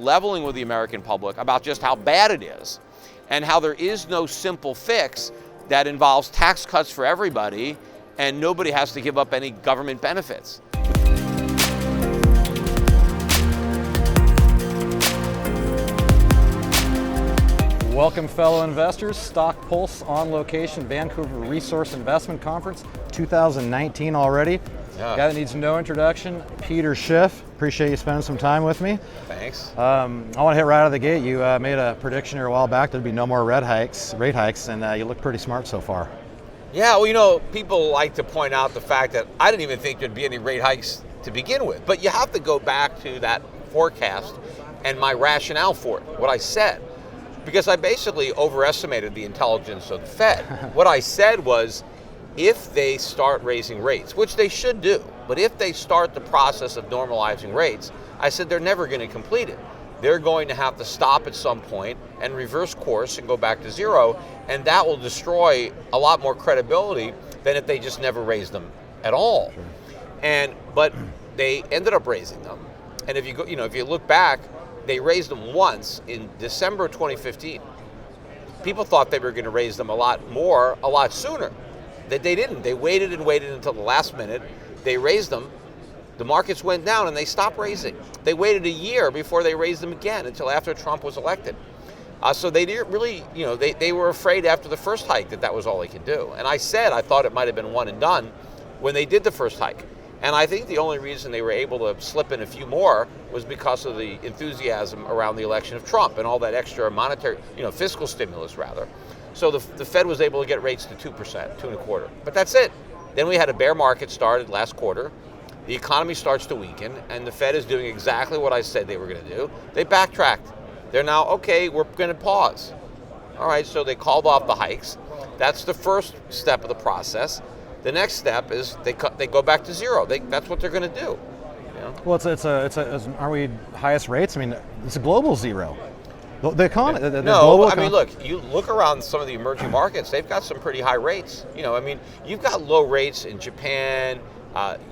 leveling with the American public about just how bad it is and how there is no simple fix that involves tax cuts for everybody and nobody has to give up any government benefits. Welcome, fellow investors. StockPulse on location, Vancouver Resource Investment Conference, 2019 already. Yeah. Guy that needs no introduction, Peter Schiff. Appreciate you spending some time with me. Thanks. I want to hit right out of the gate. You made a prediction here a while back there'd be no more rate hikes, and you look pretty smart so far. Yeah, well, people like to point out the fact that I didn't even think there'd be any rate hikes to begin with. But you have to go back to that forecast and my rationale for it, what I said. Because I basically overestimated the intelligence of the Fed. What I said was, if they start raising rates, which they should do, but if they start the process of normalizing rates, I said they're never going to complete it. They're going to have to stop at some point and reverse course and go back to zero, and that will destroy a lot more credibility than if they just never raised them at all. Sure. But they ended up raising them, and if you look back, they raised them once in December 2015. People thought they were going to raise them a lot more, a lot sooner. They didn't. They waited and waited until the last minute. They raised them. The markets went down and they stopped raising. They waited a year before they raised them again until after Trump was elected. So they didn't really, they were afraid after the first hike that was all they could do. And I said I thought it might have been one and done when they did the first hike. And I think the only reason they were able to slip in a few more was because of the enthusiasm around the election of Trump and all that extra monetary, fiscal stimulus rather. So the Fed was able to get rates to 2%, 2.25%. But that's it. Then we had a bear market started last quarter. The economy starts to weaken, and the Fed is doing exactly what I said they were going to do. They backtracked. They're now, okay, we're going to pause. All right, so they called off the hikes. That's the first step of the process. The next step is they go back to zero. That's what they're going to do. Well, aren't we highest rates? I mean, it's a global zero. The economy. Look, you look around some of the emerging markets, they've got some pretty high rates. You've got low rates in Japan,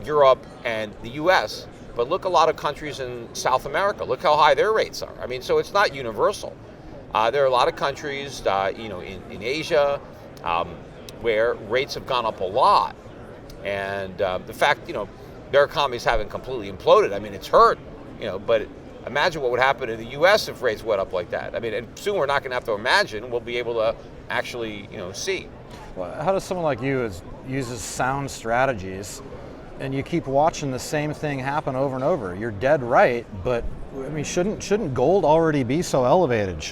Europe, and the U.S., but look a lot of countries in South America. Look how high their rates are. So it's not universal. There are a lot of countries, in Asia, where rates have gone up a lot. And the fact, their economies haven't completely imploded. It's hurt, but imagine what would happen in the U.S. if rates went up like that. And soon we're not going to have to imagine. We'll be able to actually, see. Well, how does someone like you uses sound strategies, and you keep watching the same thing happen over and over? You're dead right, but shouldn't gold already be so elevated?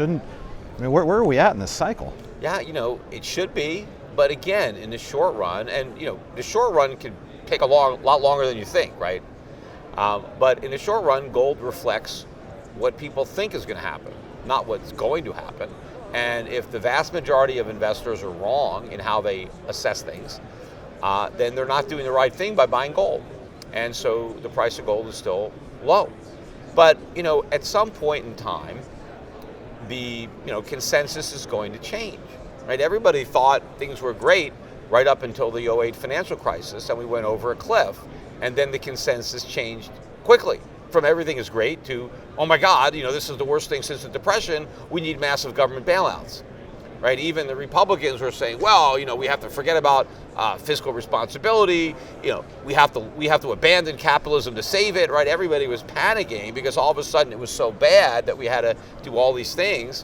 Where are we at in this cycle? Yeah, it should be, but again, in the short run, and the short run could take a lot longer than you think, right? But in the short run, gold reflects what people think is going to happen, not what's going to happen. And if the vast majority of investors are wrong in how they assess things, then they're not doing the right thing by buying gold. And so the price of gold is still low. But, at some point in time, the consensus is going to change, right? Everybody thought things were great right up until the 2008 financial crisis, and we went over a cliff. And then the consensus changed quickly from everything is great to, oh my God, this is the worst thing since the Depression. We need massive government bailouts, right? Even the Republicans were saying, well, we have to forget about fiscal responsibility. We have to abandon capitalism to save it, right? Everybody was panicking because all of a sudden it was so bad that we had to do all these things.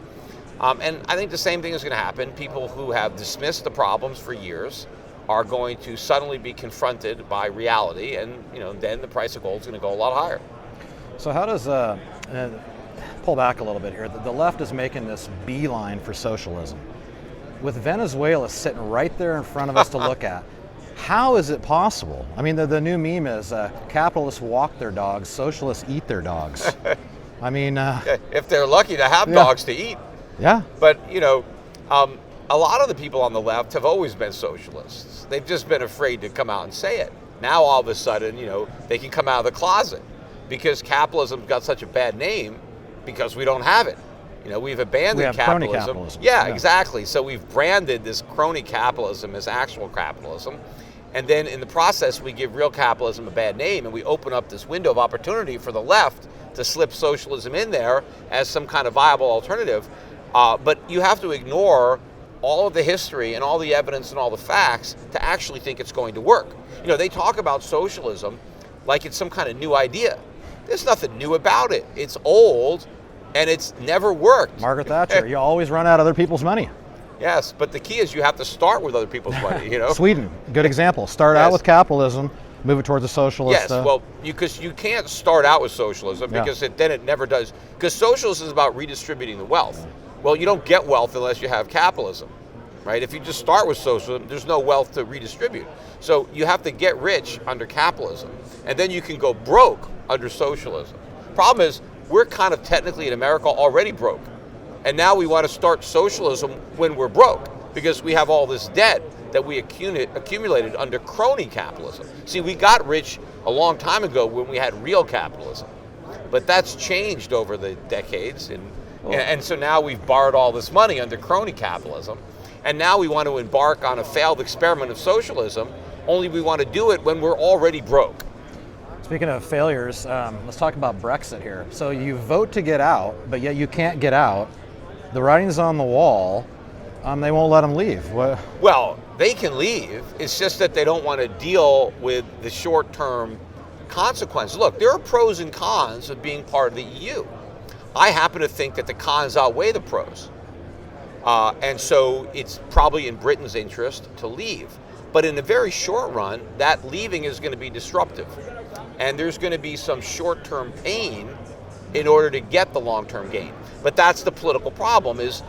And I think the same thing is going to happen. People who have dismissed the problems for years are going to suddenly be confronted by reality, and then the price of gold is going to go a lot higher. So how does pull back a little bit here? The left is making this beeline for socialism, with Venezuela sitting right there in front of us to look at. How is it possible? The new meme is capitalists walk their dogs, socialists eat their dogs. If they're lucky to have dogs to eat. Yeah. But a lot of the people on the left have always been socialists. They've just been afraid to come out and say it. Now all of a sudden, they can come out of the closet because capitalism's got such a bad name because we don't have it. We've abandoned capitalism. Crony capitalism. Yeah, exactly. So we've branded this crony capitalism as actual capitalism. And then in the process, we give real capitalism a bad name, and we open up this window of opportunity for the left to slip socialism in there as some kind of viable alternative. But you have to ignore all of the history and all the evidence and all the facts to actually think it's going to work. They talk about socialism like it's some kind of new idea. There's nothing new about it. It's old, and it's never worked. Margaret Thatcher, you always run out of other people's money. Yes, but the key is you have to start with other people's money, Sweden, good example. Start out with capitalism, move it towards a socialist. Yes, well, because you can't start out with socialism because then it never does. Because socialism is about redistributing the wealth. Well, you don't get wealth unless you have capitalism, right? If you just start with socialism, there's no wealth to redistribute. So you have to get rich under capitalism, and then you can go broke under socialism. Problem is, we're kind of technically in America already broke. And now we want to start socialism when we're broke because we have all this debt that we accumulated under crony capitalism. See, we got rich a long time ago when we had real capitalism. But that's changed over the decades. And so now we've borrowed all this money under crony capitalism. And now we want to embark on a failed experiment of socialism, only we want to do it when we're already broke. Speaking of failures, let's talk about Brexit here. So you vote to get out, but yet you can't get out. The writing's on the wall. They won't let them leave. What? Well, they can leave. It's just that they don't want to deal with the short-term consequences. Look, there are pros and cons of being part of the EU. I happen to think that the cons outweigh the pros. And so it's probably in Britain's interest to leave. But in the very short run, that leaving is going to be disruptive. And there's going to be some short-term pain in order to get the long-term gain. But that's the political problem, is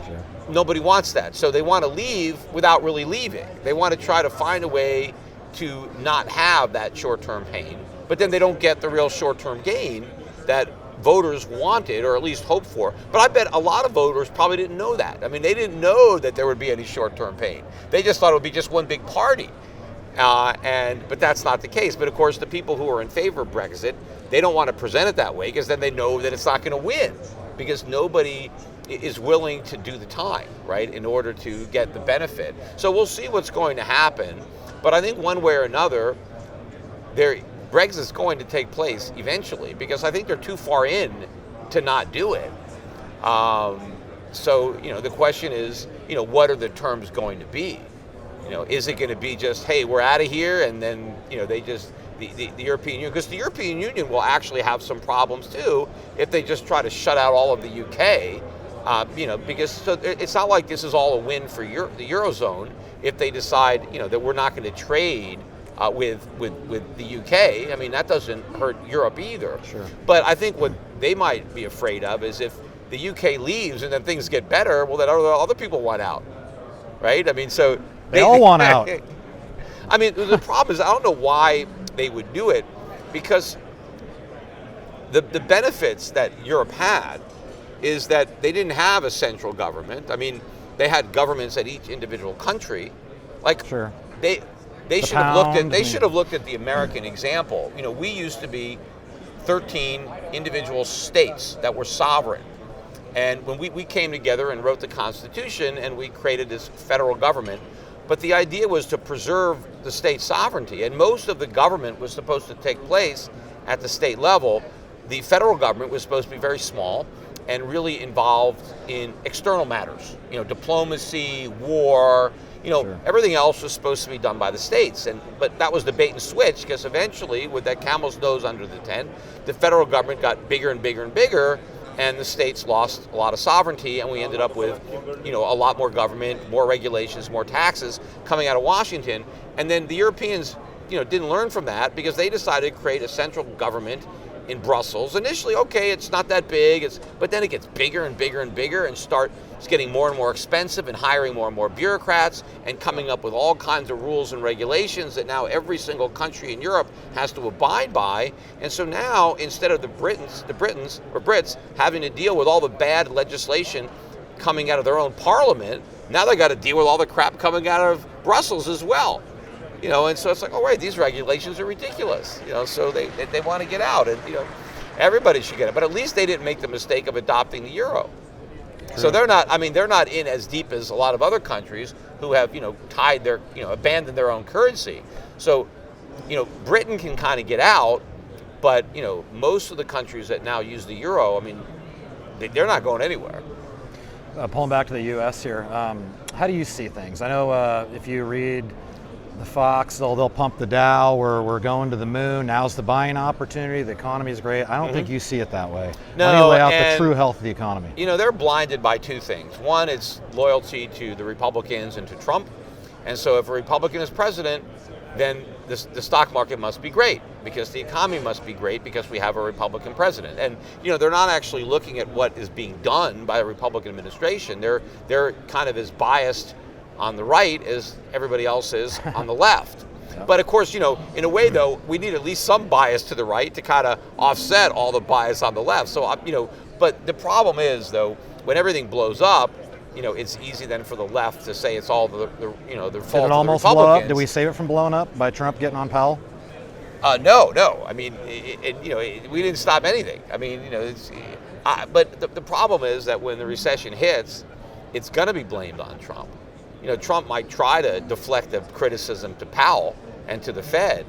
nobody wants that. So they want to leave without really leaving. They want to try to find a way to not have that short-term pain, but then they don't get the real short-term gain that voters wanted, or at least hoped for. But I bet a lot of voters probably didn't know that. I mean, they didn't know that there would be any short-term pain. They just thought it would be just one big party. But that's not the case. But of course, the people who are in favor of Brexit, they don't want to present it that way because then they know that it's not going to win, because nobody is willing to do the time, right, in order to get the benefit. So we'll see what's going to happen. But I think one way or another, Brexit is going to take place eventually, because I think they're too far in to not do it. So the question is, what are the terms going to be? Is it going to be just, hey, we're out of here, and then they just the European Union, because the European Union will actually have some problems too if they just try to shut out all of the UK. Because it's not like this is all a win for the Eurozone if they decide that we're not going to trade with the UK. I mean, that doesn't hurt Europe either. Sure. But I think what they might be afraid of is if the UK leaves and then things get better, well, then other people want out, right? I mean, so they all want out. I mean, the problem is I don't know why they would do it, because the benefits that Europe had is that they didn't have a central government. I mean, they had governments at each individual country. Like, sure. They should have looked at the American example. We used to be 13 individual states that were sovereign. And when we came together and wrote the Constitution, and we created this federal government, but the idea was to preserve the state sovereignty, and most of the government was supposed to take place at the state level. The federal government was supposed to be very small and really involved in external matters, diplomacy, war, Sure. Everything else was supposed to be done by the states. But that was the bait and switch, because eventually, with that camel's nose under the tent, the federal government got bigger and bigger and bigger, and the states lost a lot of sovereignty, and we ended up with, a lot more government, more regulations, more taxes coming out of Washington. And then the Europeans, didn't learn from that, because they decided to create a central government in Brussels. Initially, okay, it's not that big, but then it gets bigger and bigger and bigger, and it's getting more and more expensive, and hiring more and more bureaucrats, and coming up with all kinds of rules and regulations that now every single country in Europe has to abide by. And so now, instead of the Brits having to deal with all the bad legislation coming out of their own parliament, now they got to deal with all the crap coming out of Brussels as well. And so it's like, oh, right, these regulations are ridiculous. So they want to get out, and everybody should get it. But at least they didn't make the mistake of adopting the euro. True. So they're not in as deep as a lot of other countries who have abandoned their own currency. So Britain can kind of get out, But most of the countries that now use the euro, I mean, they're not going anywhere. Pulling back to the U.S. here, how do you see things? I know if you read the Fox, they'll pump the Dow. We're going to the moon. Now's the buying opportunity. The economy is great. I don't think you see it that way. No, Why don't you lay out the true health of the economy? They're blinded by two things. One is loyalty to the Republicans and to Trump. And so if a Republican is president, then the stock market must be great because the economy must be great because we have a Republican president. And they're not actually looking at what is being done by the Republican administration. They're kind of as biased on the right as everybody else is on the left. Yeah. But of course, in a way though, we need at least some bias to the right to kind of offset all the bias on the left. So but the problem is though, when everything blows up, it's easy then for the left to say it's all the fault of the Republicans. Did it almost blow up? Did we save it from blowing up by Trump getting on Powell? No. I mean, we didn't stop anything. I mean, but the problem is that when the recession hits, it's going to be blamed on Trump. Trump might try to deflect the criticism to Powell and to the Fed,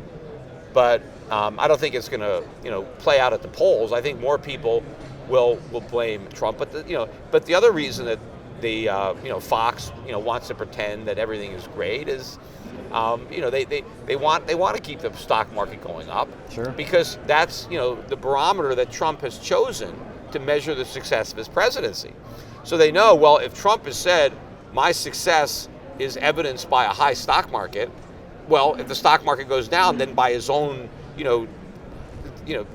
but I don't think it's going to play out at the polls. I think more people will blame Trump. But the other reason that the Fox wants to pretend that everything is great is they want to keep the stock market going up. Sure. Because that's the barometer that Trump has chosen to measure the success of his presidency. So they know, well, if Trump has said my success is evidenced by a high stock market, well, if the stock market goes down, then by his own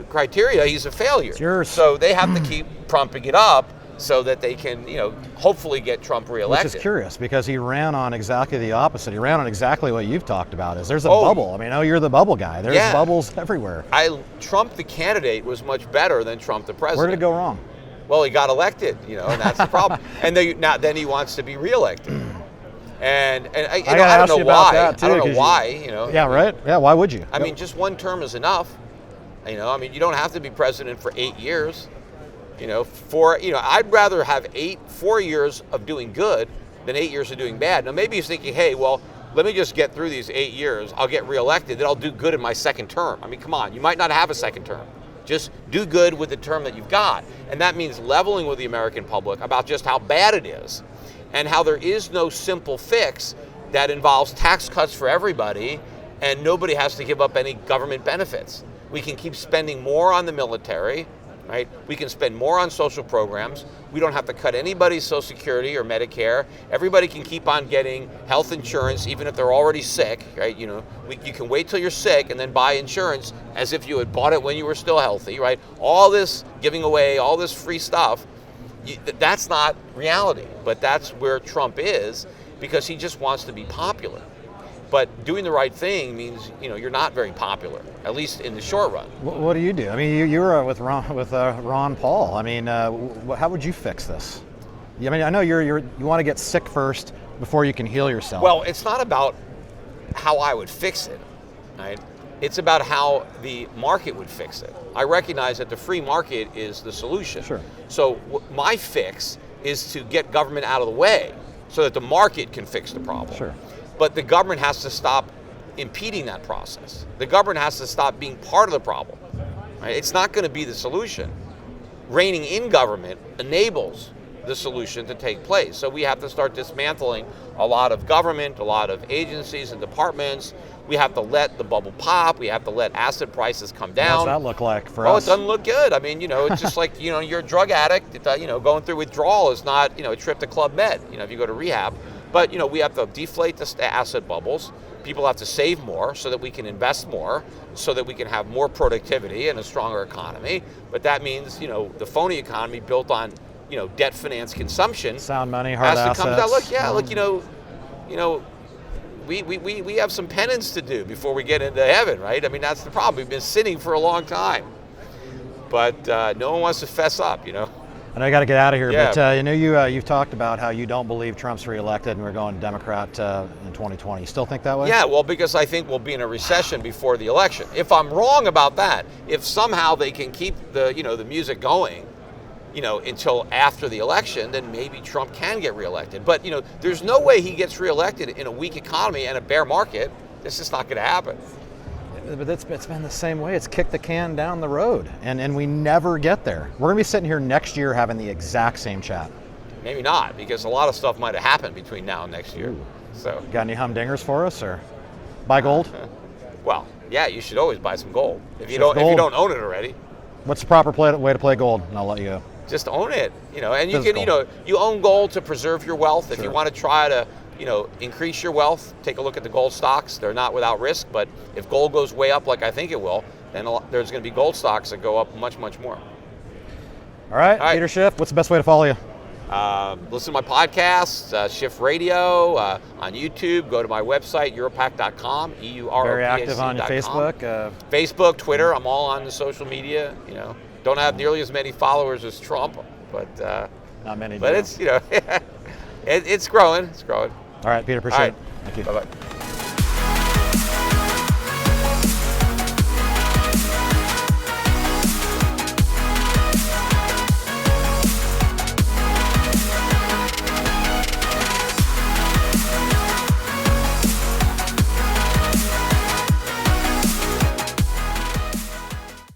criteria, he's a failure. So they have to keep pumping it up so that they can, hopefully get Trump reelected. Which is curious because he ran on exactly the opposite. He ran on exactly what you've talked about. There's a bubble. I mean, you're the bubble guy. There's bubbles everywhere. Trump the candidate was much better than Trump the president. Where did it go wrong? Well, he got elected, and that's the problem. And then he wants to be reelected. And I don't know why. I don't know why. Yeah, right. Yeah, why would you? I mean, just one term is enough. I mean, you don't have to be president for 8 years. I'd rather have 4 years of doing good than 8 years of doing bad. Now, maybe he's thinking, hey, well, let me just get through these 8 years. I'll get reelected. Then I'll do good in my second term. I mean, come on. You might not have a second term. Just do good with the term that you've got. And that means leveling with the American public about just how bad it is and how there is no simple fix that involves tax cuts for everybody and nobody has to give up any government benefits. We can keep spending more on the military, right? We can spend more on social programs. We don't have to cut anybody's Social Security or Medicare. Everybody can keep on getting health insurance even if they're already sick, right? You can wait till you're sick and then buy insurance as if you had bought it when you were still healthy, right? All this giving away, all this free stuff, that's not reality. But that's where Trump is because he just wants to be popular. But doing the right thing means, you're not very popular, at least in the short run. What do you do? I mean, you were with Ron Paul. I mean, how would you fix this? I mean, I know you want to get sick first before you can heal yourself. Well, it's not about how I would fix it, right? It's about how the market would fix it. I recognize that the free market is the solution. Sure. So my fix is to get government out of the way so that the market can fix the problem. Sure. But the government has to stop impeding that process. The government has to stop being part of the problem. Right? It's not going to be the solution. Reigning in government enables the solution to take place. So we have to start dismantling a lot of government, a lot of agencies and departments. We have to let the bubble pop. We have to let asset prices come down. What's that look like for us? Oh, it doesn't look good. I mean, it's just like, you're a drug addict. Going through withdrawal is not, a trip to Club Med, if you go to rehab. But, we have to deflate the asset bubbles. People have to save more so that we can invest more, so that we can have more productivity and a stronger economy. But that means, the phony economy built on, debt finance consumption. Sound money, hard assets. We have some penance to do before we get into heaven, right? I mean, that's the problem. We've been sinning for a long time. But no one wants to fess up, I know you got to get out of here, Yeah. but you've talked about how you don't believe Trump's reelected and we're going Democrat in 2020. You still think that way? Yeah, well, because I think we'll be in a recession before the election. If I'm wrong about that, if somehow they can keep the music going, until after the election, then maybe Trump can get reelected. But, there's no way he gets reelected in a weak economy and a bear market. It's just not going to happen. But it's been the same way. It's kicked the can down the road, and we never get there. We're going to be sitting here next year having the exact same chat. Maybe not, because a lot of stuff might have happened between now and next year. Ooh. So, got any humdingers for us, or buy gold? Well, yeah, you should always buy some gold if you Just don't gold. if you don't own it already. What's the proper way to play gold? And I'll let you go. Just own it, and you Physical. can, you own gold to preserve your wealth. If Sure. you want to try to, increase your wealth, take a look at the gold stocks. They're not without risk, but if gold goes way up like I think it will, then there's going to be gold stocks that go up much, much more. All right, All right. Peter Schiff, what's the best way to follow you? Listen to my podcast, Schiff Radio, on YouTube. Go to my website, europac.com, EUROPAC.com. Very active on your Facebook. Facebook, Twitter. I'm all on the social media. Don't have nearly as many followers as Trump, but Not many. but do. it's it's growing. It's growing. All right, Peter, appreciate All right. it. Thank you. Bye bye.